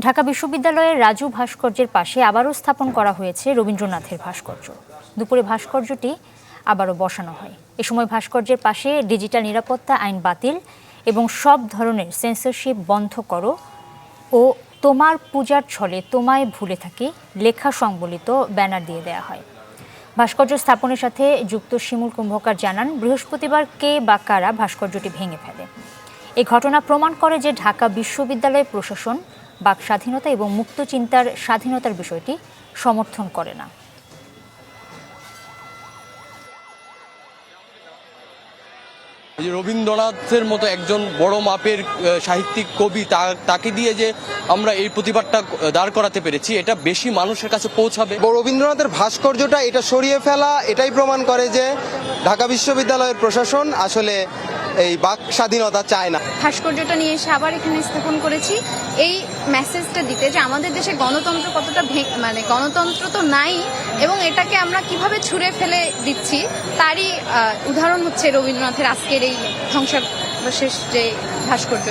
ঢাকা বিশ্ববিদ্যালয়ের রাজু ভাস্কর্যের পাশে আবারও স্থাপন করা হয়েছে রবীন্দ্রনাথের ভাস্কর্য। দুপুরে ভাস্কর্যটি আবারও বসানো হয়। এ সময় ভাস্কর্যের পাশে ডিজিটাল নিরাপত্তা আইন বাতিল এবং সব ধরনের সেন্সরশিপ বন্ধ করো ও তোমার পূজার ছলে তোমায় ভুলে থাকি লেখা সংবলিত ব্যানার দিয়ে দেয়া হয়। ভাস্কর্য স্থাপনের সাথে যুক্ত শিমুল কুম্ভকার জানান, বৃহস্পতিবার কে বা কারা ভাস্কর্যটি ভেঙে ফেলে। এই ঘটনা প্রমাণ করে যে ঢাকা বিশ্ববিদ্যালয় প্রশাসন বাক স্বাধীনতা এবং মুক্ত চিন্তার স্বাধীনতার বিষয়টি সমর্থন করে না। রবীন্দ্রনাথের মতো একজন বড় মাপের সাহিত্যিক কবি তাকে দিয়ে যে আমরা এই প্রতিবাদটা দাঁড় করাতে পেরেছি, এটা বেশি মানুষের কাছে পৌঁছাবে। রবীন্দ্রনাথের ভাস্কর্যটা এটা সরিয়ে ফেলা এটাই প্রমাণ করে যে ঢাকা বিশ্ববিদ্যালয়ের প্রশাসন আসলে এই বাক স্বাধীনতা চায় না। ভাস্কর্যটা নিয়ে এসে আবার এখানে স্থাপন করেছি এই মেসেজটা দিতে যে আমাদের দেশে গণতন্ত্র কতটা গণতন্ত্র তো নাই এবং এটাকে আমরা কিভাবে ছুঁড়ে ফেলে দিচ্ছি তারই উদাহরণ হচ্ছে রবীন্দ্রনাথের আজকের এই ধ্বংসাবশেষ যে ভাস্কর্য।